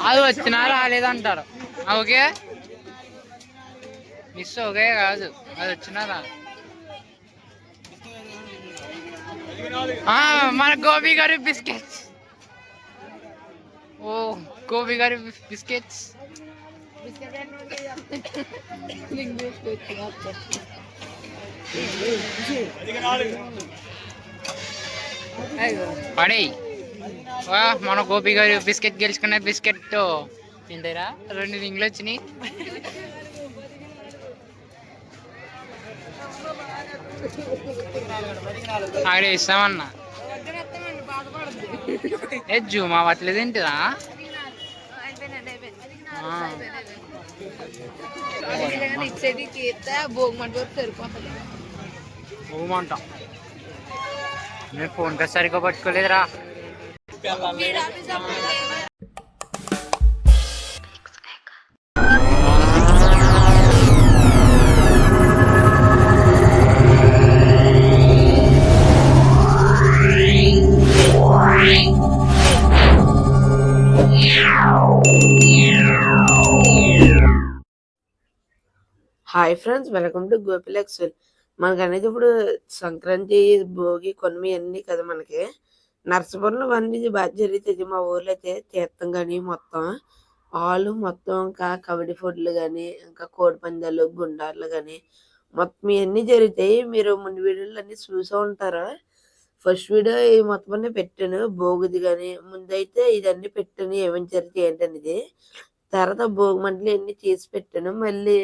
అది వచ్చినా రాలేదంటారు. Okay miss okay కాదు, అది వచ్చినా రాదు. మన గోపి గారి బిస్కెట్స్. ఓ గోపి గారి బిస్కెట్స్. పడే మన గోపి గారి బిస్కెట్ గెలుచుకున్న బిస్కెట్ ఏంటరా 2 రింగులు వచ్చినాయి. అక్కడ ఇస్తామన్నా జూమ్ అవ్వట్లేదు ఏంటిదా? భోగమంట నేను ఫోన్ కా సరిగ్గా పట్టుకోలేదురా. హాయ్ ఫ్రెండ్స్, వెల్కమ్ టు గోపిలక్స్. మనకు అనేది ఇప్పుడు సంక్రాంతి, భోగి, కొన్మి అన్నీ కదా మనకి. నర్సపురంలో అన్నీ బాగా జరుగుతుంది. మా ఊర్లో అయితే తీర్థం కానీ మొత్తం ఆలు మొత్తం ఇంకా కబడ్డీ ఫుడ్లు కానీ ఇంకా కోడి పందాలు, గుండార్లు కానీ మొత్తం ఇవన్నీ జరుగుతాయి. మీరు ముందు వీడియోలు అన్నీ చూసే ఉంటారు. ఫస్ట్ వీడియో ఈ మొత్తం అన్నీ పెట్టాను, భోగిది కానీ ముందైతే ఇదన్నీ పెట్టాను ఏమేమి జరుగుతాయి ఏంటనేది. తర్వాత భోగి మంటలు అన్నీ తీసి పెట్టాను. మళ్ళీ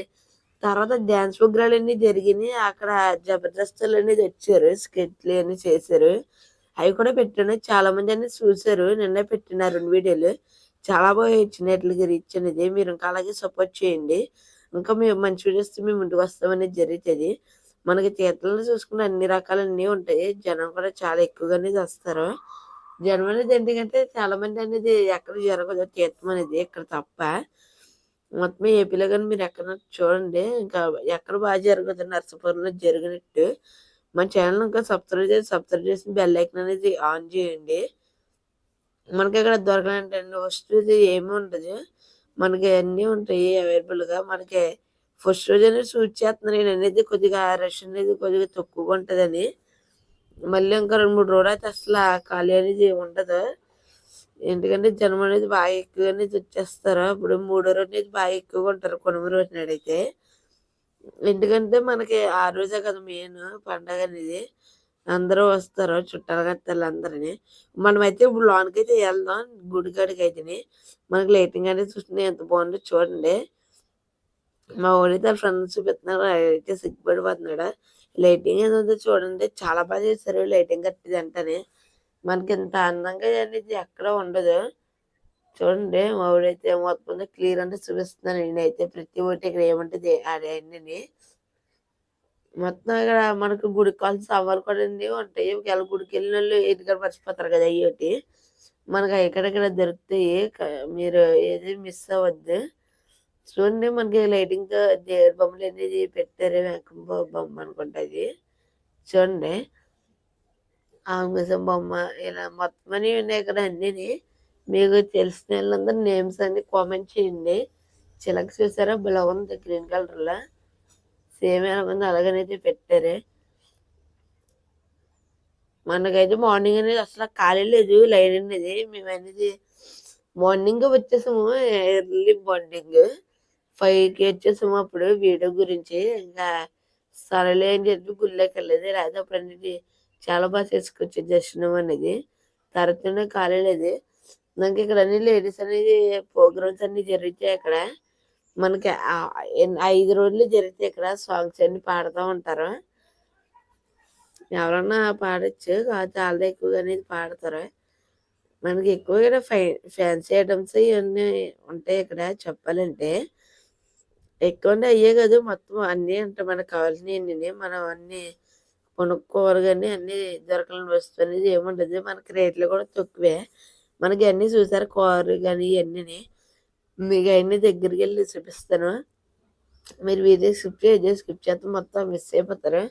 తర్వాత డ్యాన్స్ ప్రోగ్రాలు అన్నీ జరిగినాయి. అక్కడ జబర్దస్తులు అనేది వచ్చారు, స్కెట్లు అన్నీ చేశారు. అవి కూడా పెట్టాను. చాలా మంది అనేది చూసారు. నిన్నే పెట్టిన 2 వీడియోలు చాలా బాగా వచ్చినట్లుగా రీచ్ అనేది. మీరు ఇంకా అలాగే సపోర్ట్ చేయండి. ఇంకా మేము మంచి వీడియోస్ మేము ముందుకు వస్తామనేది జరుగుతుంది. మనకి తీర్థంలో చూసుకున్న అన్ని రకాలన్నీ ఉంటాయి. జనం కూడా చాలా ఎక్కువగానే వస్తారు. జనం అనేది ఎందుకంటే చాలా మంది అనేది ఎక్కడ జరగదు తీర్థం అనేది, ఇక్కడ తప్ప. మొత్తం ఏపీలో కానీ మీరు ఎక్కడ చూడండి, ఇంకా ఎక్కడ బాగా జరుగుతుంది నర్సాపురంలో జరిగినట్టు. మన ఛానల్ ఇంకా సబ్స్క్రైబ్ చేసి బెల్ ఐకాన్ అనేది ఆన్ చేయండి. మనకి ఇక్కడ దొరకాలంటే ఫస్ట్ రోజు ఏమి ఉండదు, మనకి అన్నీ ఉంటాయి అవైలబుల్గా. మనకి ఫస్ట్ రోజు అనేది షూట్ చేస్తున్నాను నేను అనేది, కొద్దిగా రష్ అనేది కొద్దిగా తక్కువగా ఉంటుందని. మళ్ళీ ఇంకా 2-3 రోజులు అయితే అసలు ఖాళీ అనేది ఉండదు. ఎందుకంటే జనం అనేది బాగా ఎక్కువగానే వచ్చేస్తారు. అప్పుడు 3వ రోజు అనేది బాగా ఎక్కువగా ఉంటారు కొనుమ రోజు నాడైతే. ఎందుకంటే మనకి ఆ రోజే కదా మెయిన్ పండగ అనేది. అందరూ వస్తారు, చుట్టాలు గట్టాలు అందరినీ. మనమైతే ఇప్పుడు లోనికి అయితే వెళ్దాం, గుడి కాడికి అయితే. మనకి లైటింగ్ అనేది చూస్తుంది ఎంత బాగుందో చూడండి. మా ఊరైతే ఫ్రెండ్స్ చూపిస్తున్నారు, అయితే సిగ్గుపడిపోతున్నాడు. లైటింగ్ ఏదో చూడండి, చాలా బాగా చేశారు లైటింగ్ కట్టింది అంటనే. మనకి ఇంత అందంగా అనేది ఎక్కడ ఉండదు. చూడండి మా ఊరైతే మొత్తం క్లియర్ అంటే చూపిస్తున్నాను నేనైతే. ప్రతి ఒక్కటి ఇక్కడ ఏముంటుంది అన్నీ మొత్తం ఇక్కడ మనకు గుడికి కావాల్సిన సవాలు కూడా ఉంటాయి. ఒకవేళ గుడికి వెళ్ళిన వాళ్ళు ఇంటికాడ మర్చిపోతారు కదా, అయ్యోటి మనకి ఎక్కడెక్కడ దొరుకుతాయి. మీరు ఏది మిస్ అవ్వద్దు. చూడండి మనకి లైటింగ్ దేవుడి బొమ్మలు అనేది పెట్టారు, వెంకమ్మ బొమ్మ అనుకుంటుంది చూడండి. ఆంబుసం బొమ్మ ఇలా మొత్తం అని ఉన్నాయి ఇక్కడ అన్నీ. మీకు తెలిసిన వాళ్ళందరూ నేమ్స్ అన్ని కామెంట్ చేయండి. చిలక చూసారా భలే ఉంది, గ్రీన్ కలర్లో సేమ్ ఎలాగుంది అలాగనైతే పెట్టారు. మనకైతే మార్నింగ్ అనేది అసలు ఖాళీ లేదు, లైన్ అనేది. మేము అనేది మార్నింగ్ వచ్చేసాము, ఎర్లీ మార్నింగ్ 5కి వచ్చేసాము. అప్పుడు వీడియో గురించి ఇంకా సరేలే అని చెప్పి గుళ్ళోకి వెళ్ళేది. లేకపోతే అప్పుడు అనేది చాలా బాగా చేసుకోవచ్చు దర్శనం అనేది. తరచునే ఖాళీ లేదు. నాకు ఇక్కడ అన్ని లేడీస్ అనేది ప్రోగ్రామ్స్ అన్ని జరుగుతాయి అక్కడ. మనకి 5 రోజులు జరుగుతాయి ఇక్కడ. సాంగ్స్ అన్ని పాడుతూ ఉంటారు. ఎవరన్నా పాడచ్చు, కాకపోతే చాలా ఎక్కువగా అనేది పాడతారు. మనకి ఎక్కువగా ఫ్యాన్సీ ఐటమ్స్ ఇవన్నీ ఉంటాయి ఇక్కడ చెప్పాలంటే. ఎక్కువ అయ్యే కాదు, మొత్తం అన్నీ అంటే మనకు కావాల్సినవి మనం అన్నీ కొనుక్కోవాలి. కానీ అన్నీ దొరకని వస్తువు అనేది ఏముండదు. మనకి రేట్లు కూడా తక్కువే. మనకి అన్నీ చూసారు కారు కానీ ఇవన్నీ. మీకు అవన్నీ దగ్గరికి వెళ్ళి చూపిస్తాను. మీరు వీడియో స్కిప్ చేస్తే మొత్తం మిస్ అయిపోతారు.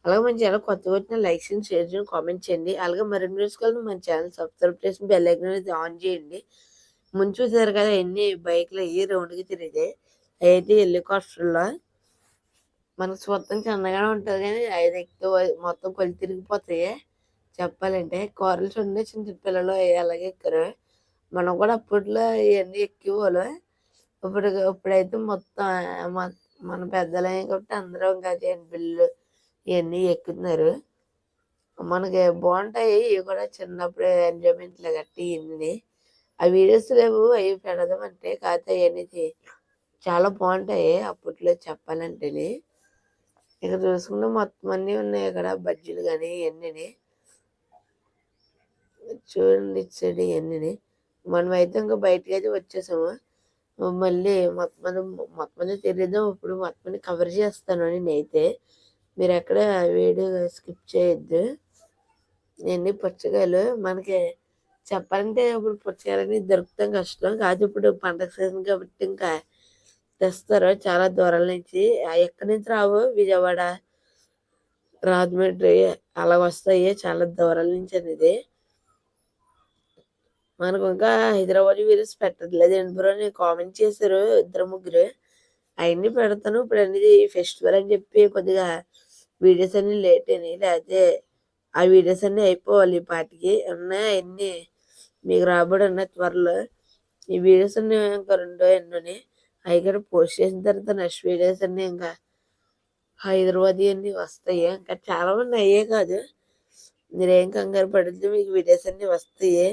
అలాగే మన ఛానల్ కొత్తగా వచ్చిన లైక్ చేయండి, షేర్ చేయండి, కామెంట్ చేయండి. అలాగే మరిన్ని న్యూస్ మన ఛానల్ సబ్స్క్రైబ్ చేసి బెల్ ఐకాన్ అనేది ఆన్ చేయండి. ముందు చూసారు కదా ఎన్ని బైక్లు అయ్యి రౌండ్కి తిరిగితే అయితే హెలికాప్టర్లో మనకు మొత్తం చిన్నగానే ఉంటుంది కానీ ఐదు ఎక్కువ మొత్తం కొలి తిరిగిపోతాయి. చెప్పాలంటే కార్లు చూడండి, చిన్న చిన్న పిల్లలు అలాగే ఎక్కారు. మనం కూడా అప్పట్లో ఇవన్నీ ఎక్కేవాళ్ళు. ఇప్పుడైతే మొత్తం మన పెద్దలే కాబట్టి అందరూ ఇంకా బిల్లు ఇవన్నీ ఎక్కుతున్నారు. మనకి బాగుంటాయి ఇవి కూడా చిన్నప్పుడు ఎంజాయ్మెంట్లు గట్టి ఇన్ని. ఆ వీడియోస్ లేవు అవి పెడదామంటే, కాకపోతే అవన్నీ చాలా బాగుంటాయి అప్పట్లో చెప్పాలంటేనే. ఇక చూసుకుంటే మొత్తం అన్నీ ఉన్నాయి ఇక్కడ బజ్జీలు కానీ ఇవన్నీ చూడండి ఇటు సైడ్ ఇవన్నీ. మనం అయితే ఇంకా బయటకి అయితే వచ్చేసాము. మళ్ళీ మొత్తం తెలియదు. ఇప్పుడు మొత్తం కవర్ చేస్తాను నేనైతే. మీరు ఎక్కడ వీడియో స్కిప్ చేయొద్దు. ఇవన్నీ పుచ్చకాయలు మనకి చెప్పాలంటే ఇప్పుడు పుచ్చకాయలని దొరకటం కష్టం కాదు. ఇప్పుడు పండగ సీజన్ కాబట్టి ఇంకా తెస్తారు చాలా దూరాల నుంచి. ఎక్కడి నుంచి రావు, విజయవాడ, రాజమండ్రి అలా వస్తాయి చాలా దూరాల నుంచి అనేది. మనకు ఇంకా హైదరాబాద్ వీడియోస్ పెట్టట్లేదు ఏంటి బ్రో అని కామెంట్ చేశారు ఇద్దరు ముగ్గురు. అవన్నీ పెడతాను. ఇప్పుడు అనేది ఫెస్టివల్ అని చెప్పి కొద్దిగా వీడియోస్ అన్ని లేట్ అయినాయి. లేకపోతే ఆ వీడియోస్ అన్నీ అయిపోవాలి ఈ పాటికి. ఉన్నాయి అవన్నీ మీకు రాబడి ఉన్నాయి త్వరలో. ఈ వీడియోస్ అన్నీ ఇంకా రెండో ఎన్నోని అవి కూడా పోస్ట్ చేసిన తర్వాత నెక్స్ట్ వీడియోస్ అన్నీ ఇంకా హైదరాబాద్ అన్నీ వస్తాయి. ఇంకా చాలా మంది అయ్యే కాదు, మీరేం కంగారు పడద్దు, మీకు వీడియోస్ అన్నీ వస్తాయి.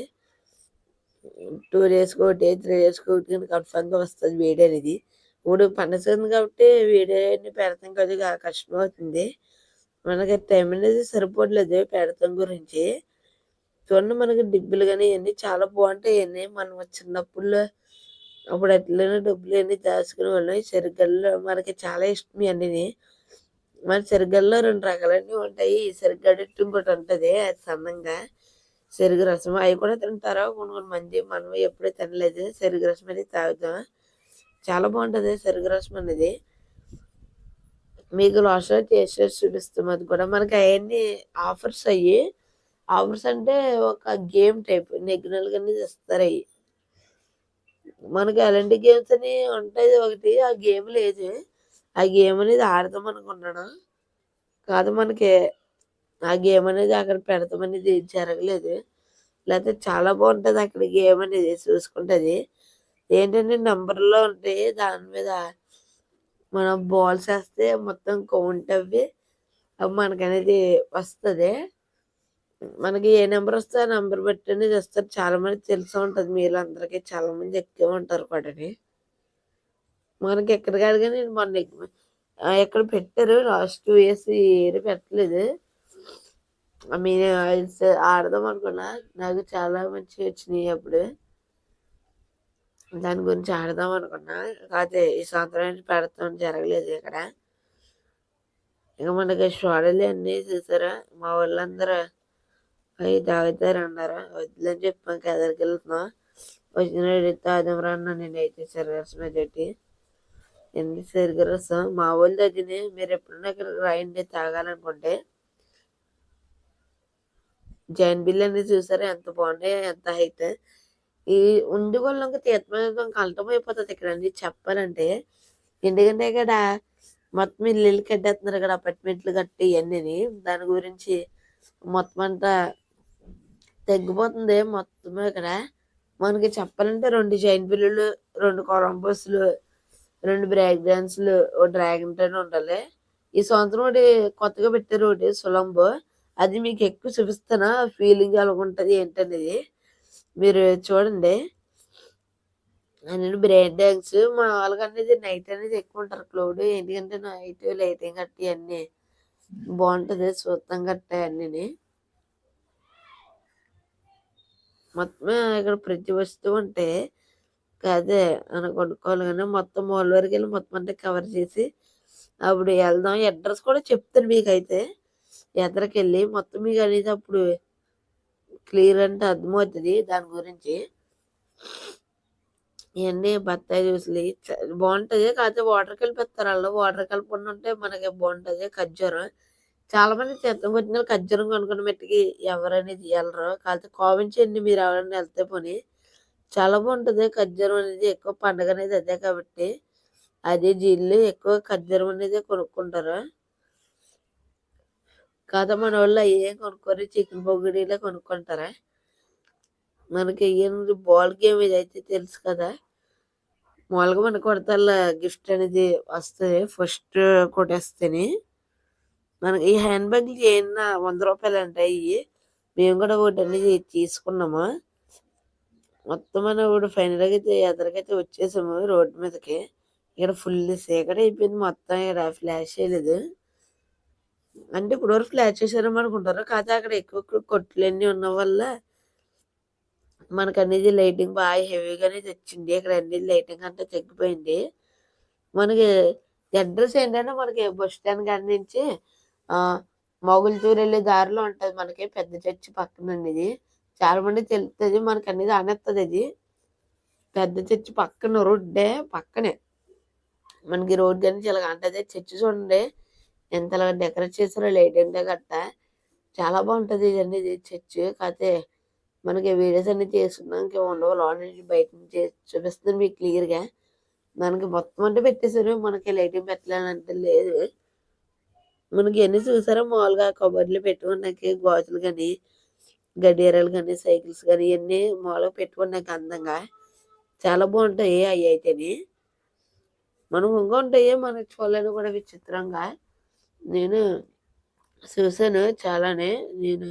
2 డేస్కి ఒకటి 3 డేస్కి ఒకటి కానీ కన్ఫామ్గా వస్తుంది వీడియో అనేది. ఇప్పుడు పండగ సీజన్ కాబట్టి వీడియో అన్ని పెడతాం కొద్దిగా కష్టం అవుతుంది. మనకి టైం అనేది సరిపోవట్లేదు పెడతాం గురించి. చూడండి మనకి డిబ్బులు కానీ ఇవన్నీ చాలా బాగుంటాయి. ఇవన్నీ మనం చిన్నప్పుడు అప్పుడు ఎట్లైనా డబ్బులు అన్నీ దాచుకునే వాళ్ళం. సరిగల్లో మనకి చాలా ఇష్టం ఇవన్నీ. మన సరిగల్లో 2 రకాలన్నీ ఉంటాయి. సరిగడట్టు ఇంకోటి ఉంటుంది అది సన్నంగా, చెరుకు రసం అవి కూడా తింటారా కొన్ని మంది. మనం ఎప్పుడూ తినలేదు. చెరుకు రసం అనేది తాగుతాం, చాలా బాగుంటుంది చెరుకు రసం అనేది. మీకు లాస్ట్లో టేస్ట్ చేసి చూపిస్తాం. అది కూడా మనకి అవన్నీ ఆఫర్స్ అయ్యి. ఆఫర్స్ అంటే ఒక గేమ్ టైప్ నెగ్గినలు కానీ ఇస్తారు అవి. మనకి అలాంటి గేమ్స్ అని ఉంటాయి ఒకటి. ఆ గేమ్ లేదు, ఆ గేమ్ అనేది ఆడదాం అనుకున్నాను కాదు. మనకి ఆ గేమ్ అనేది అక్కడ పెడతాం అనేది జరగలేదు. లేకపోతే చాలా బాగుంటుంది అక్కడ గేమ్ అనేది చూసుకుంటుంది. ఏంటంటే నెంబర్లో ఉంటాయి, దాని మీద మనం బాల్స్ వేస్తే మొత్తం కౌంట్ అవి మనకనేది వస్తుంది. మనకి ఏ నెంబర్ వస్తే ఆ నెంబర్ బట్టి అనేది వస్తారు. చాలా మంది తెలిసి ఉంటుంది, మీరు అందరికీ చాలా మంది ఎక్కువ ఉంటారు కూడా. మనకి ఎక్కడ కాదు కానీ మొన్న ఎక్కడ పెట్టారు లాస్ట్ 2 years ఈ ఇయర్ పెట్టలేదు. మీరు ఆడదాం అనుకున్నా, నాకు చాలా మంచిగా వచ్చినాయి అప్పుడు. దాని గురించి ఆడదాం అనుకున్నా, కాకపోతే ఈ సంవత్సరం పెడతాం జరగలేదు ఇక్కడ. ఇక మనకి సోడలు అన్నీ చూసారా, మా వాళ్ళందరూ అవి తాగుతారు అన్నారు. వద్దని చెప్పాం ఎదరికి వెళ్తున్నాం. వచ్చిన తాగుదాం రా అన్న నేనైతే చెరుకు పెట్టి. ఎన్ని చెరుకు రసం మా వాళ్ళ దగ్గర. మీరు ఎప్పుడన్నా ఇక్కడ రాయండి తాగాలనుకుంటే. జైన్ బిల్ అనేది చూసారా ఎంత బాగుంటాయి, ఎంత హైట్. ఈ ఉండిగోళ్ళకి తీర్థం కలటం అయిపోతుంది ఇక్కడ అన్ని చెప్పాలంటే. ఎందుకంటే ఇక్కడ మొత్తం ఇల్లు కట్టేస్తున్నారు ఇక్కడ, అపార్ట్మెంట్లు కట్టి ఇవన్నీ. దాని గురించి మొత్తం అంతా తగ్గిపోతుంది మొత్తం ఇక్కడ. మనకి చెప్పాలంటే 2 జైన్ బిల్లులు, 2 కొలంబస్లు, 2 బ్రేక్ డాన్స్లు, ఓ డ్రాగన్ ట్రైన్ ఉండాలి. ఈ సంవత్సరం ఒకటి కొత్తగా పెట్టారు ఒకటి సులంబో. అది మీకు ఎక్కువ చూపిస్తానా ఫీలింగ్ ఎలాగుంటుంది ఏంటనేది మీరు చూడండి. అనేది బ్రేక్ డాన్స్ మా వాళ్ళకి అనేది నైట్ అనేది ఎక్కువ ఉంటారు క్లౌడ్. ఎందుకంటే నైట్ లైటింగ్ కట్టి అన్నీ బాగుంటుంది చూస్తాం కట్టే అన్నీ. మొత్తం ఇక్కడ ప్రతి వస్తువు ఉంటే అదే అని కొనుక్కోవాలి కానీ మొత్తం మాల్ వరకు వెళ్ళి మొత్తం అంటే కవర్ చేసి అప్పుడు వెళ్దాం. అడ్రస్ కూడా చెప్తాను మీకైతే. ఎదరికెళ్ళి మొత్తం మీకు అనేది అప్పుడు క్లియర్ అంటే అర్థమవుతుంది దాని గురించి. ఇవన్నీ బత్తాయి జ్యూస్లు బాగుంటుంది. కాకపోతే వాటర్ కలిపిస్తారు వాళ్ళు. వాటర్ కలుపుకుండా ఉంటే మనకి బాగుంటుంది. ఖర్జూరం చాలా మంది చేతం వచ్చిన ఖర్జూరం కొనుక్కుని మట్టికి ఎవరనేది వెళ్ళరు. కాకపోతే కామెంట్ చేయండి మీరు ఎవరైనా వెళ్తే పోనీ. చాలా బాగుంటది. ఖర్జూరం అనేది ఎక్కువ పండగ అనేది అదే కాబట్టి అదే జీళ్ళు ఎక్కువ ఖర్జూరం అనేది కొనుక్కుంటారు. కాదా మన వాళ్ళు అయ్యే కొనుక్కొని చికెన్ పొగిడిలే కొనుక్కుంటారా. మనకి ఏంటి బాల్ గేమ్ ఇదైతే తెలుసు కదా. మామూలుగా మనకు కొడతల్లా గిఫ్ట్ అనేది వస్తుంది ఫస్ట్ కొట్టేస్తేనే. మనకి ఈ హ్యాండ్ బ్యాగ్లు ఏమన్నా ₹100 అంటాయి ఇవి. మేము కూడా ఒకటి అనేది తీసుకున్నాము. మొత్తం మనం ఇప్పుడు ఫైనల్గా అయితే ఎదరికైతే వచ్చేసాము రోడ్డు మీదకి. ఇక్కడ ఫుల్ చీకటి అయిపోయింది మొత్తం. ఇక్కడ ఫ్లాష్ చేయలేదు. అంటే ఇప్పటివరకు ఫ్లాష్ చేశారేమో అనుకుంటారు. కాకపోతే అక్కడ ఎక్కువ కొట్లన్నీ ఉన్న వల్ల మనకు అనేది లైటింగ్ బాగా హెవీగానే తెచ్చింది. ఇక్కడ అన్ని లైటింగ్ అంతా తగ్గిపోయింది. మనకి అడ్రస్ ఏంటంటే మనకి బస్ స్టాండ్ కాడి నుంచి మొగుల్తూరు వెళ్ళే దారిలో ఉంటుంది. మనకి పెద్ద చర్చి పక్కన అనేది చాలా మంది తెలుస్తుంది. మనకి అనేది అనేస్తుంది. అది పెద్ద చర్చి పక్కన రోడ్డే పక్కనే మనకి రోడ్ కానీ చాలా అంటది. చర్చి చూడండి ఎంతలా డెకరేట్ చేసారో లైటింగ్ గట్ట చాలా బాగుంటుంది. ఇది అనేది చర్చి. కాకపోతే మనకి వీడియోస్ అన్ని చేసుకున్నాం ఇంకా ఉండవు. లోన్ నుంచి బయట నుంచి చూపిస్తుంది మీకు క్లియర్గా. మనకి మొత్తం అంటే పెట్టేశారు. మనకి లైటింగ్ పెట్టలేనంటే లేదు. మనకి ఎన్ని చూసారో మామూలుగా కబర్లు పెట్టుకున్నాకి గాజులు కానీ గడియారాలు కానీ సైకిల్స్ కానీ ఇవన్నీ మామూలుగా పెట్టుకున్నాక అందంగా చాలా బాగుంటాయి. అవి అయితేనే మనం ఇంకా ఉంటాయి మనకి చూడలేని కూడా విచిత్రంగా. నేను చూసాను చాలానే. నేను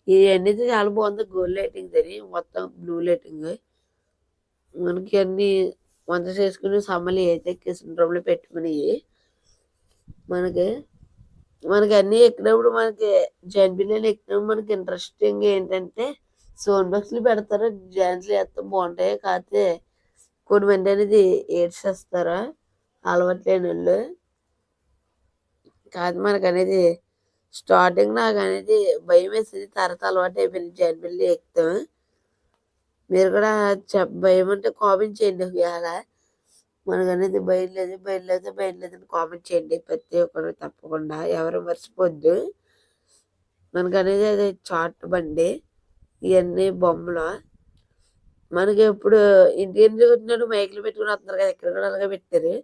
ఇవన్నీ చాలా బాగుంది. గోల్డ్ లైటింగ్ అని మొత్తం బ్లూ లైటింగ్. మనకి అన్ని వంట చేసుకుని సమ్మలి అయితే కిచెన్ రూమ్లో పెట్టుకుని మనకి అన్నీ ఎక్కినప్పుడు మనకి జన్బిల్లీలు ఎక్కినప్పుడు మనకి ఇంట్రెస్టింగ్ ఏంటంటే సౌండ్ బాక్స్లు పెడతారు. డ్యాన్స్లు వేస్తే బాగుంటాయి. కాకపోతే కొన్ని మంది అనేది ఏడ్చేస్తారు అలవాటు లేని వాళ్ళు. కాదు మనకు అనేది స్టార్టింగ్ నాకు అనేది భయం వేసేది. తర్వాత అలవాటు అయిపోయింది జన్బిల్లి ఎక్కుతాం. మీరు కూడా భయం అంటే కామెంట్ చేయండి. ఇవాళ మనకు అనేది బయలుదేరితే కామెంట్ చేయండి ప్రతి ఒక్కరు తప్పకుండా. ఎవరు మర్చిపోద్దు. మనకు అనేది అది చాట్ బండి ఇవన్నీ బొమ్మలు. మనకి ఇప్పుడు ఇంటికి వచ్చినట్టు మైకులు పెట్టుకుని వస్తున్నారు కదా. ఇక్కడ కూడా అలాగే పెట్టారు.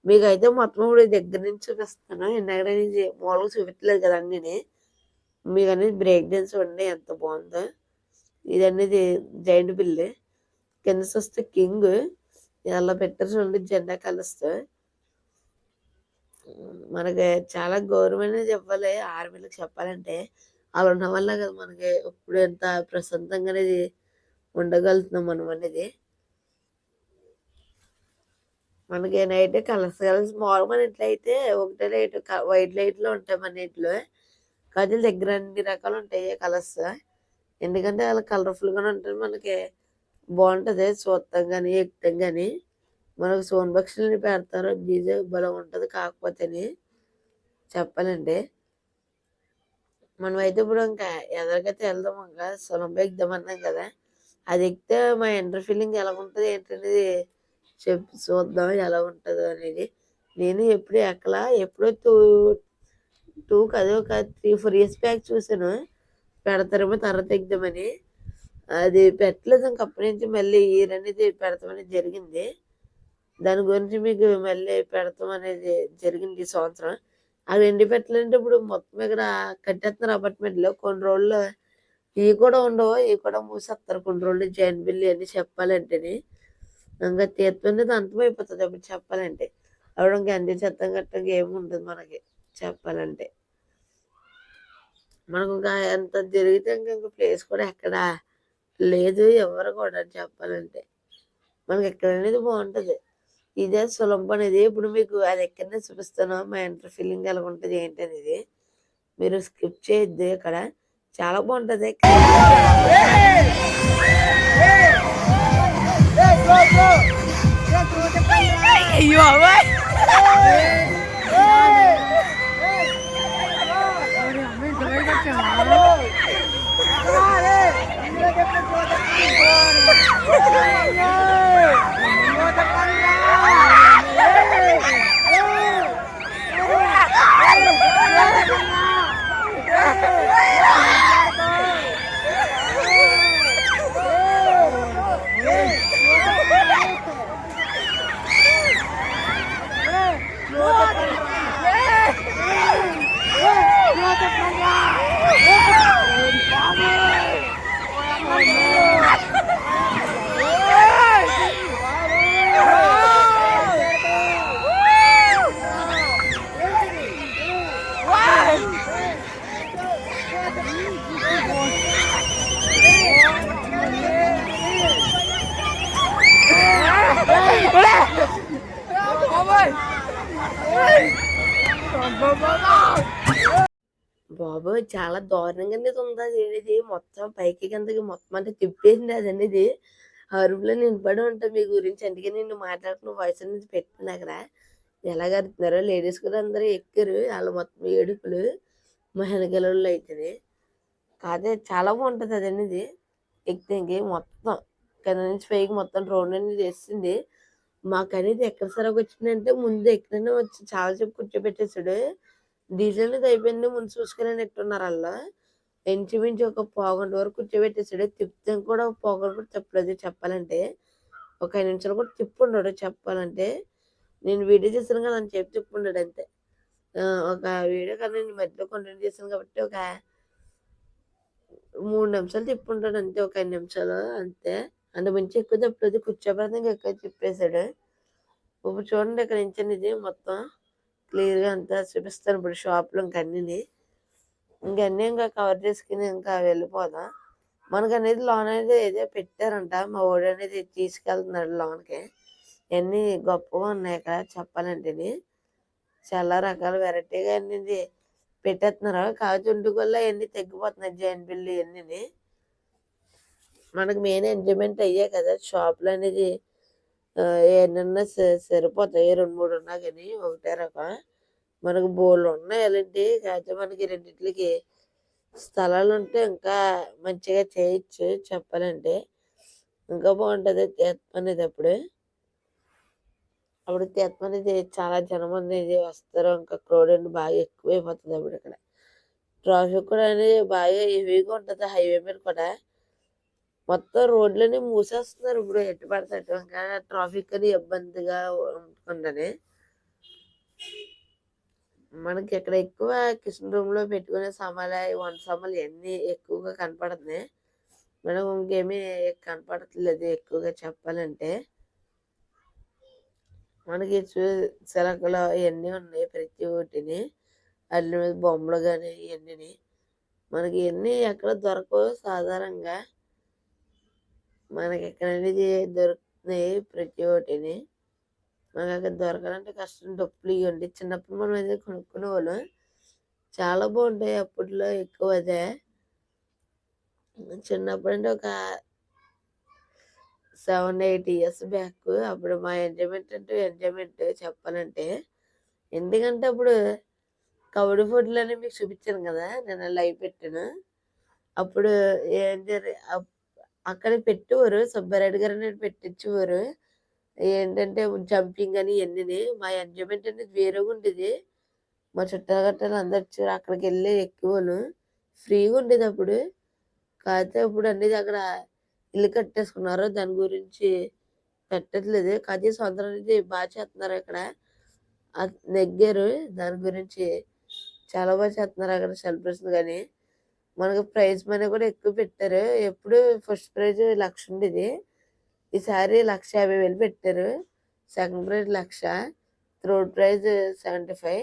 మీకు అయితే మొత్తం ఇప్పుడు దగ్గర నుంచి చూపిస్తాను. ఇందాక నుంచి మామూలుగా చూపించలేదు కదా అన్నీ. మీకు అనేది బ్రేక్ డాన్స్ ఉండి ఎంత బాగుందో. ఇది అనేది జైంట్ బిల్లు కింద చూస్తే కింగ్ ఇలా పెట్టారు చూడండి జెండా కలుస్తూ. మనకి చాలా గౌరవం చెప్పాలి ఆర్మీలకు చెప్పాలంటే. అలా ఉన్న వల్ల కదా మనకి ఇప్పుడు ఎంత ప్రశాంతంగా అనేది ఉండగలుగుతున్నాం మనం అనేది. మనకి నైట్ కలర్స్ మామూలుగా మన ఇంట్లో అయితే ఒకటే లైట్ వైట్ లైట్లో ఉంటాయి మన ఇంట్లో. కదిలి దగ్గర అన్ని రకాలు ఉంటాయి కలర్స్. ఎందుకంటే అలా కలర్ఫుల్గానే ఉంటుంది. మనకి బాగుంటుంది చూస్తాం కానీ ఎక్కుతాం కానీ. మనకు సౌండ్ బాక్స్లని పెడతారు. డీజే బలం ఉంటుంది. కాకపోతేనే చెప్పాలంటే మనం అయితే ఇప్పుడు ఇంకా ఎదరికైతే వెళ్దాం. ఇంకా సొలంబ ఎక్కుదామన్నాం కదా. అది ఎక్కితే మా ఎంటర్ ఫీలింగ్ ఎలా ఉంటుంది ఏంటనేది చూద్దాం ఎలా ఉంటుందో అనేది. నేను ఎప్పుడు ఎక్కలా. ఎప్పుడో టూ కాదు ఒక 3-4 years బ్యాక్ చూసాను పెడతారేమో తర్వాత ఎగ్దామని. అది పెట్టలేదు. ఇంక అప్పటి నుంచి మళ్ళీ ఇయర్ అనేది పెడతామని జరిగింది. దాని గురించి మీకు మళ్ళీ పెడతాం అనేది జరిగింది ఈ సంవత్సరం. అవి ఎండి పెట్టాలంటే ఇప్పుడు మొత్తం ఇక్కడ కట్టేస్తున్నారు అపార్ట్మెంట్లో. కొన్ని రోజుల్లో ఇవి కూడా ఉండవు. ఇవి కూడా మూసేస్తారు కొన్ని రోజులు. జైన్ బిల్లు అని చెప్పాలంటేనే ఇంకా తీర్థం అనేది అంతమైపోతుంది అప్పుడు చెప్పాలంటే. అప్పుడు ఇంకా అన్ని చెత్తం గట్టంగా ఏమి ఉండదు మనకి చెప్పాలంటే. మనకు ఇంకా ఎంత జరిగితే ఇంకా ప్లేస్ కూడా ఎక్కడ లేదు ఎవరు కూడా చెప్పాలంటే. మనకి ఎక్కడ అనేది బాగుంటుంది. ఇదే సులంబ అనేది. ఇప్పుడు మీకు అది ఎక్కడనే చూపిస్తాను మా ఎంటర్ ఫీలింగ్ ఎలా ఉంటుంది ఏంటి అనేది. మీరు స్కిప్ చేయొద్దు. ఇక్కడ చాలా బాగుంటుంది. అయ్యో బాబోయ్! చాలా దారుణంగా అనేది ఉంది అదేనిది. మొత్తం పైకి కిందకి మొత్తం అంతా తిప్పేసింది అదనేది. అరుపులో వినపడి ఉంటాయి మీ గురించి. అందుకే నేను మాట్లాడుతున్న వాయిస్ అనేది పెట్టాను అక్కడ. ఎలాగ అరుతున్నారో లేడీస్ కూడా అందరూ ఎక్కారు. ఆళ్ళు మొత్తం ఏడుపులు. మా వెనకాలోళ్ళు అయితేని. కాదే చాలా బావుంటది అదనేది. ఎక్కితే మొత్తం కింద నుంచి పైకి మొత్తం రౌండ్ అనేది ఏసేసింది. మాకనేది ఎక్కడ సరగొచ్చిందంటే ముందు ఎక్కడనే వచ్చి చాలా సేపు కూర్చోబెట్టేసాడు. డీజిల్ అనేది అయిపోయింది ముందు చూసుకుని ఎట్టున్నారాళ్ళు. ఇంచుమించు ఒక పావుగంట వరకు కూర్చోబెట్టేసాడు. తిప్పుతే కూడా ఒక పావుగంట కూడా తిప్పలేదు చెప్పాలంటే. ఒక 5 నిమిషాలు కూడా తిప్పుండడు చెప్పాలంటే. నేను వీడియో చేశాను కదా! అంతసేపు తిప్పుండాడు అంతే. ఒక వీడియో కన్నా నేను మధ్యలో కంటిన్యూ చేశాను కాబట్టి ఒక 3 నిమిషాలు తిప్పుంటాడు అంతే. ఒక 5 నిమిషాలు అంతే. అంతకు మించి ఎక్కువ తిప్పలేదు. కూర్చోబెడితే ఇంక ఎక్కువ తిప్పేసాడు. ఇప్పుడు చూడండి ఇక్కడ నించొనిది మొత్తం క్లియర్‌గా అంతా చూపిస్తాను ఇప్పుడు షాప్‌లో ఇంకన్నీని. ఇంకన్నీ ఇంకా కవర్ చేసుకొని ఇంకా వెళ్ళిపోదాం. మనకనేది లోన్ అనేది ఏదో పెట్టారంట. మా వోడనేది తీసుకెళ్తున్నాడు లోన్‌కి. ఇయన్నీ గొప్పగా ఉన్నాయి ఇక్కడ చెప్పాలంటేని. చాలా రకాల వెరైటీగా అన్నీని పెట్టేత్తున్నారు. కాకపోతే ఉండుకొల్ల అయన్నీ తగ్గిపోతున్నాయి జైంట్ వీల్‌లు ఇయన్నీని. మనకు మెయిన్ ఎంజాయ్‌మెంట్ అయ్యే కదా! షాప్‌లో అనేది ఎన్నన్నా సరిపోతాయి. 2, 3 ఉన్నా గాని ఒకటే రకం. మనకు బోలెడున్నాయి అలాంటియి. కాకపోతే మనకి రెండిట్లికి స్థలాలుంటే ఇంకా మంచిగా చేయొచ్చు చెప్పాలంటే. ఇంకా బావుంటది తీర్థం అనేది అప్పుడు. అప్పుడు తీర్థం అనేది చాలా జనమనేది వస్తారు. ఇంకా క్రౌడ్ అనేది బాగా ఎక్కువైపోతది అప్పుడిక్కడ. ట్రాఫిక్ కూడా అనేది బాగా హెవీగా ఉంటది హైవే మీద కూడా. మొత్తం రోడ్లన్నీ మూసేస్తున్నారు ఇప్పుడు ఎటు పడితే అటు. ఇంకా ట్రాఫిక్ అని ఇబ్బందిగా ఉండకుండాని. మనకి ఇక్కడ ఎక్కువ కిచెన్ రూమ్‌లో పెట్టుకునే సామాన్లు, వంట సామాన్లు ఇయన్నీ ఎక్కువగా కనపడుతున్నాయి. మేడం ఇంకేమీ కనపడట్లేదు ఎక్కువగా చెప్పాలంటే. మనకి చిలకలు ఇయన్నీ ఉన్నాయి ప్రతి ఒటిని. అట్ల మీద బొమ్మలు గాని ఇయన్నీని. మనకి ఇయన్నీ ఎక్కడ దొరకవు సాధారణంగా. మనకిక్కడ అనేది దొరుకుతున్నాయి ప్రతి ఒటిని. మనకక్కడ దొరకాలంటే కష్టం. డప్పులు ఇయ్యండి. చిన్నప్పుడు మనం అయితే కొనుక్కునేవాళ్ళం. చాలా బాగుంటాయి అప్పట్లో ఎక్కువ అదే. చిన్నప్పుడంటే ఒక 7, 8 ఇయర్స్ బ్యాక్. అప్పుడు మా ఎంజాయ్‌మెంట్ అంటే ఎంజాయ్‌మెంట్ చెప్పాలంటే. ఎందుకంటే అప్పుడు కబడ్డీ ఫోటోలని మీకు చూపించాను కదా! నేను లైవ్ పెట్టాను. అప్పుడు ఏం అక్కడ పెట్టేవారు. సుబ్బారెడ్డి గారు అనేది పెట్టించేవారు. ఏంటంటే జంపింగ్ అని ఇయన్నీని. మా ఎంజాయ్‌మెంట్ అనేది వేరేగా ఉండేది. మా చుట్టాలు గట్టాలు అందరూ వచ్చారు. అక్కడికెళ్ళి ఎక్కేవాళ్ళం. ఫ్రీగా ఉండేది అప్పుడు. కాకపోతే ఇప్పుడు అనేది అక్కడ ఇల్లు కట్టేసుకున్నారు. దాని గురించి పెట్టట్లేదు. కాకపోతే ఈ సంవత్సరం అనేది చేస్తున్నారు ఇక్కడ. నెగ్గారు. దాని గురించి చాలా చేస్తున్నారు అక్కడ సెలబ్రేషన్ గాని. మనకు ప్రైజ్ మనీ కూడా ఎక్కువ పెట్టారు. ఎప్పుడు ఫస్ట్ ప్రైజ్ 1,00,000 ఉండేది. ఈసారి 1,50,000 పెట్టారు. Second prize 1,00,000, third prize 75,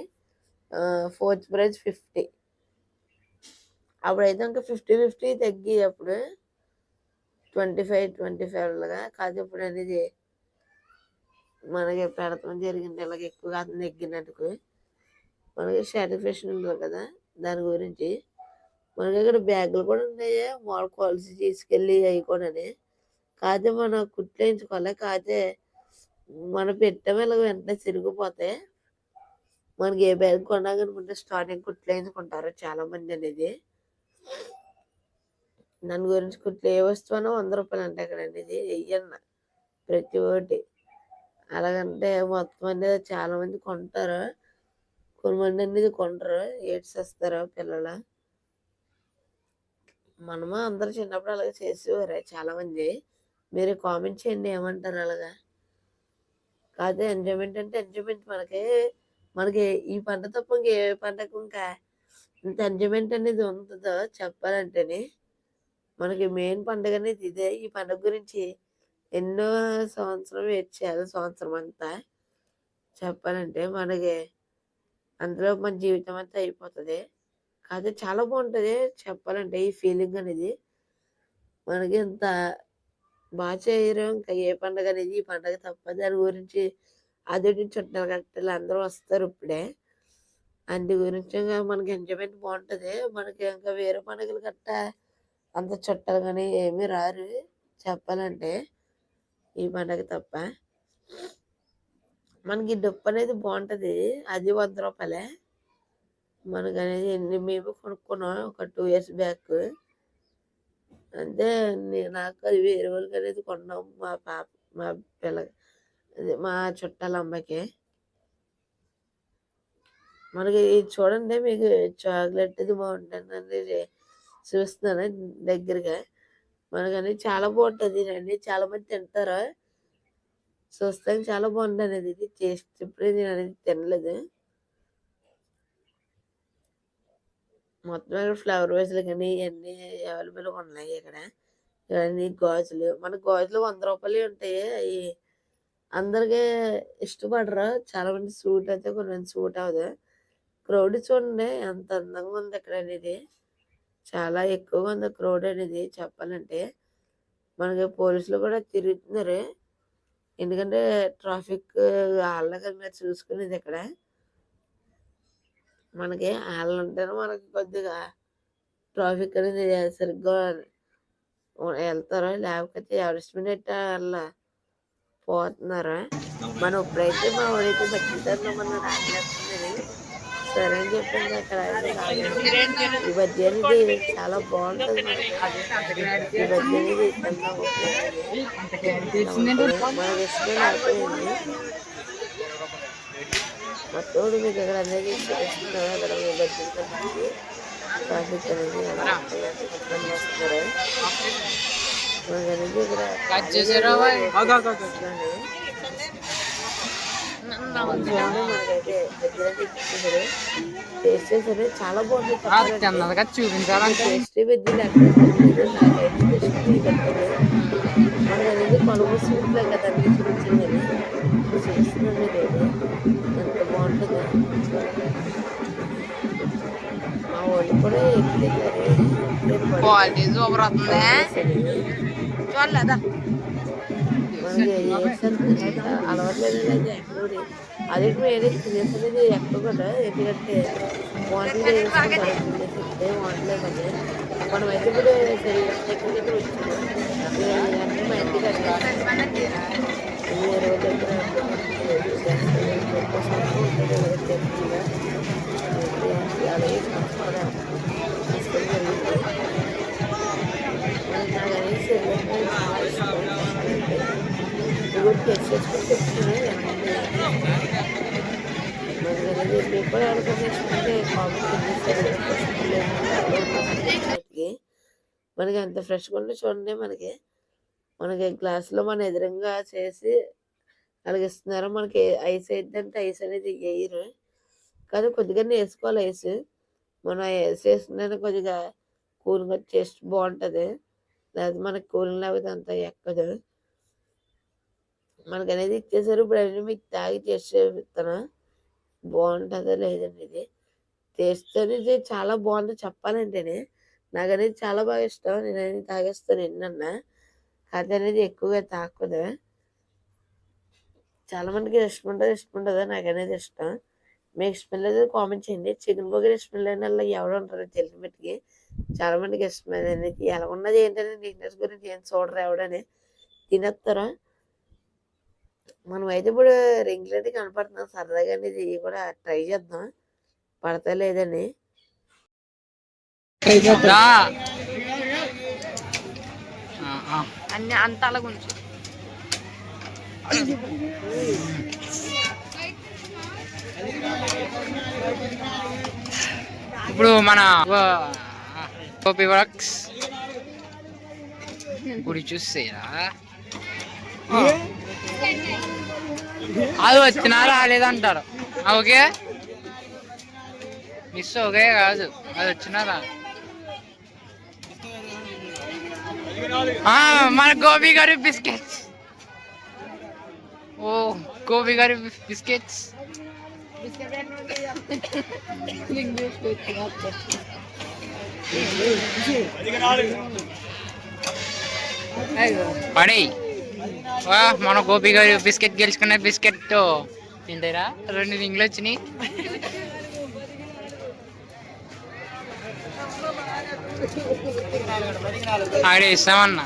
fourth prize 50. అప్పుడైతే ఇంకా 50, 50 తగ్గి అప్పుడు 25, 25 అలాగా. కాదు ఇప్పుడు అనేది మనకి పెడతాం జరిగింది. ఇలాగ ఎక్కువగా నెగ్గినందుకు మనకి సాటిస్ఫాక్షన్ ఉంటుంది కదా! దాని గురించి. మనకి ఇక్కడ బ్యాగులు కూడా ఉన్నాయి. మామూలు కాల్స్ తీసుకెళ్ళి అవి కూడాని. కాకపోతే మనం కుట్లేయించుకోవాలి. కాకపోతే మనం పెట్టామో ఇలాగ వెంటనే చిరిగిపోతాయి. మనకి ఏ బ్యాగ్ కొనాలనుకుంటే స్టార్టింగ్ కుట్లేయించుకుంటారు చాలామంది అనేది. దాని గురించి కుట్లు ఏ వస్తువైనా రూ. 100 అంట ఇక్కడ అనేది వెయ్యన్న ప్రతి ఒక్కటి. అలాగంటే మొత్తం అనేది చాలామంది కొంటారు. కొంతమంది అనేది కొనరు. ఏడ్చేస్తారు పిల్లలు. మనము అందరూ చిన్నప్పుడు అలాగే చేసేవారే చాలామంది. మీరు కామెంట్ చేయండి ఏమంటారు అలాగా. కాకపోతే ఎంజాయ్‌మెంట్ అంటే ఎంజాయ్‌మెంట్ మనకి ఈ పంట తప్ప ఇంకే పంటకు ఇంకా ఇంత ఎంజాయ్‌మెంట్ అనేది ఉంటదో చెప్పాలంటేని. మనకి మెయిన్ పండుగ అనేది ఇదే. ఈ పండుగ గురించి ఎన్నో సంవత్సరం వెయిట్ చేయాలి సంవత్సరం అంతా. చెప్పాలంటే మనకి అందులో మన జీవితం అంతా అయిపోతది. కాకపోతే చాలా బాగుంటది చెప్పాలంటే ఈ ఫీలింగ్ అనేది. మనకి ఇంత చేయరు ఇంకా ఏ పండుగ అనేది ఈ పండుగ తప్ప దాని గురించి అదేంటి చుట్టాలు గట్టాలు అందరూ వస్తారు ఇప్పుడే. అందు గురించి ఇంకా మనకి ఎంజాయ్మెంట్ బాగుంటుంది. మనకి ఇంకా వేరే పండుగలు గట్టా అంత చుట్టాలు కానీ ఏమీ రారు చెప్పాలంటే, ఈ పండగ తప్ప. మనకి డప్పు అనేది బాగుంటుంది, అది 100 రూపాయలే. మనకు అనేది మేము కొనుక్కున్నాం ఒక 2 years బ్యాక్. అంటే నాకు అది వేరే వాళ్ళకి అనేది కొన్నాం, మా పిల్ల అదే మా చుట్టాల అమ్మాయికి. మనకి ఇది చూడండి, మీకు చాక్లెట్ ఇది బాగుంటుందండి, చూస్తున్నాను దగ్గరగా. మనకని చాలా బాగుంటుంది అండి, చాలా మంది తింటారు. చూస్తానికి చాలా బాగుంటుంది అనేది, ఇది టేస్ట్ ఇప్పుడు నేను అనేది తినలేదు. మొత్తం ఇక్కడ ఫ్లవర్ వేస్లు కానీ ఇవన్నీ అవైలబుల్గా ఉన్నాయి ఇక్కడ. ఇవన్నీ గాజులు, మన గాజులు 100 రూపాయలు ఉంటాయి. అవి అందరికీ ఇష్టపడరు, చాలా మంది సూట్ అయితే కొంతమంది సూట్ అవ్వదు. క్రౌడ్ చూడండి ఎంత అందంగా ఉంది ఇక్కడ అనేది, చాలా ఎక్కువగా ఉంది క్రౌడ్ అనేది చెప్పాలంటే. మనకి పోలీసులు కూడా తిరుగుతున్నారు, ఎందుకంటే ట్రాఫిక్ వాళ్ళగా మీరు చూసుకునేది ఇక్కడ. మనకి వాళ్ళు ఉంటేనే మనకి కొద్దిగా ట్రాఫిక్ అనేది సరిగ్గా వెళ్తారు, లేకపోతే ఎవరిస్మినెట్ వాళ్ళ పోతున్నారు. మనం ఇప్పుడైతే మా ఊరైతే బజ్జీలో మనం రాగలేస్తున్నది సరే అని చెప్పింది అక్కడ. ఈ బజ్జీ అనేది చాలా బాగుంటుంది మనకి. ఈ బజ్జీ అనేది మనకి ఇష్టం అయిపోయింది మొత్తం. మీకు ఇక్కడ అనేది చూపిస్తున్నారు, అక్కడ మీ బజ్జీలు కనిపించి ట్రాఫిక్ అనేది వస్తున్నారు. మనకి అనేది ఇక్కడ మనకైతే టేస్ట్ చేసారు, చాలా బాగుంది చూపించాలి. టేస్టీ బజ్జీలు ఎక్కడ నాకైతే మనకి అనేది కొనుగోలు సూట్లో కదండి చూపించిందని చూపిస్తున్నాను మీకు అయితే ఎంత బాగుంటుందో. మా వాళ్ళు కూడా అలవాట్లేదు ఎక్కడ అదే వేరే తినేసరికి ఎక్కడ కూడా. ఎందుకంటే వాంటలు చేసుకుంటారు, తినేసి వాంటలేదండి. మనం అయితే ఇప్పుడు దగ్గర వచ్చాము, అంటే మా ఇంటికి వేరే దగ్గర అలాగే కూడా తీసుకొని జరిగింది. నాకు అనేసి చాలా ఇష్టం అంటే నువ్వు టెస్ట్ చేసుకుని చెప్తున్నాను. మరి అనేది మీకు కూడా ఎవరికైనా నేర్చుకుంటే మనకి ఎంత ఫ్రెష్గా ఉంటే చూడండి. మనకి గ్లాసులో మన ఎదురుగా చేసి కలిగిస్తున్నారు. మనకి ఐస్ అయిద్దంటే ఐస్ అనేది వేయరు, కానీ కొద్దిగానే వేసుకోవాలి ఐస్. మనం ఐస్ వేసుకున్నా కొద్దిగా కూల్గా టేస్ట్ బాగుంటుంది, లేకపోతే మనకి కూలింగ్ లేకపోతే అంత ఎక్కదు. మనకు అనేది ఇచ్చేసారు, ఇప్పుడు అన్నీ మీకు తాగి టేస్ట్ చేస్తాను బాగుంటుందో లేదండి. ఇది టేస్ట్ అనేది చాలా బాగుంటుంది చెప్పాలంటేనే. నాకు అనేది చాలా బాగా ఇష్టం, నేను అనేది తాగేస్తాను ఎన్నన్నా, కాదు అనేది ఎక్కువగా తాగదు. చాలా మందికి ఇష్టం ఉండదు, నాకు అనేది ఇష్టం. మీకు ఇష్టం లేదు కామెంట్ చేయండి. చికెన్ బర్గర్ ఇష్టం లేని వాళ్ళు ఎవరు ఉంటారో తెలిసిన మట్టుకి చాలా మందికి ఇష్టమైనది అనేది. ఎలా ఉన్నది ఏంటనే నీట్నెస్ గురించి ఏం చూడరు, ఎవడని తినేస్తారా. మనం అయితే ఇప్పుడు రింగ్లెట్ కనపడుతున్నాం సరదాగా అనేది, ఇది కూడా ట్రై చేద్దాం పడతా లేదని. అన్ని అంత అలాగ ఉంచు. ఇప్పుడు మన గోపి వర్క్స్ గుడి చూసేరా, అది వచ్చినా రాలేదంటారు. ఓకే మిస్ ఓకే కాదు, అది వచ్చినారా. మన గోపి గారి బిస్కెట్స్, ఓ గోపి గారి బిస్కెట్స్. పడే మన గోపి గారు బిస్కెట్ గెలుచుకున్న బిస్కెట్ ఏంటరా 2 రింగులు వచ్చినాయి. ఆడే ఇస్తామన్నా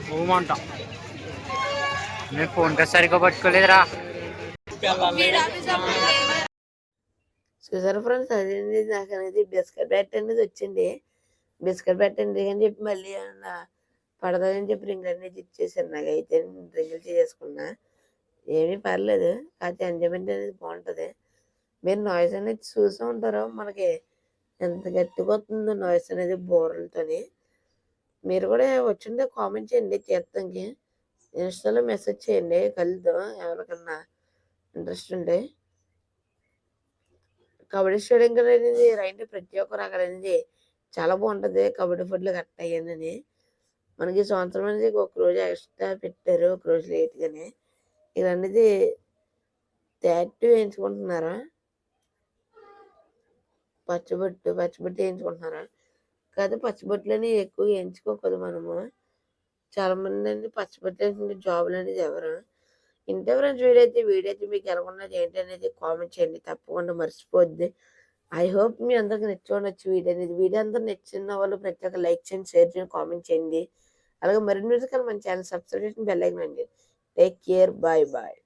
భూమంట. నేను ఫోన్ కా సరిగ్గా పట్టుకోలేదురా. చూసారా ఫ్రెండ్స్, అదేంటి నాకు అనేది బిస్కెట్ బ్యాట్ అనేది వచ్చింది. బిస్కెట్ బ్యాట్ అండి అని చెప్పి మళ్ళీ ఏమన్నా పడదని చెప్పి రింగ్ అనేది ఇచ్చేసారు. నాకైతే రింగులు చేసుకున్నా ఏమీ పర్లేదు, కాకపోతే ఎంజాయ్మెంట్ అనేది బాగుంటుంది. మీరు నాయిస్ అనేది చూస్తూ ఉంటారో మనకి ఎంత గట్టిగా వస్తుందో నాయిస్ అనేది బోర్లతోని. మీరు కూడా వచ్చింటే కామెంట్ చేయండి, తీర్థంకి ఇన్స్టాలో మెసేజ్ చేయండి, కలుద్దాం ఎవరికన్నా ఇంట్రెస్ట్ ఉంటే. కబడ్డీ స్టేడియం అనేది రైట్ ప్రతి ఒక్కరు అక్కడ అనేది చాలా బాగుంటుంది. కబడ్డీ ఫుడ్లు కరెక్ట్ అయ్యానని మనకి సంవత్సరం అనేది ఒక రోజు ఎక్స్ట్రా పెట్టారు, ఒక రోజు లేట్గానే. ఇది అనేది టాటూ వేయించుకుంటున్నారా, పచ్చబొట్టు వేయించుకుంటున్నారా? కాదు, పచ్చబొట్టులని ఎక్కువ వేయించుకోకూడదు మనము. చాలా మంది అండి పచ్చబొట్లు వేసుకుంటే జాబులు అనేది ఎవరు. ఇంతే ఫ్రెండ్స్, వీడియో అయితే మీకు ఎలా ఉన్నది ఏంటి అనేది కామెంట్ చేయండి, తప్పకుండా మర్చిపోద్ది. ఐ హోప్ మీ అందరికి నచ్చి వీడియో అందరూ నచ్చిన వాళ్ళు ప్రతి ఒక్క లైక్ చేయండి, షేర్ చేయండి, కామెంట్ చేయండి. అలాగే మరిన్ని వీడియోస్ మన ఛానల్ సబ్స్క్రైబ్ చేసి బెల్ ఐకాన్ అండి. Take care, bye bye.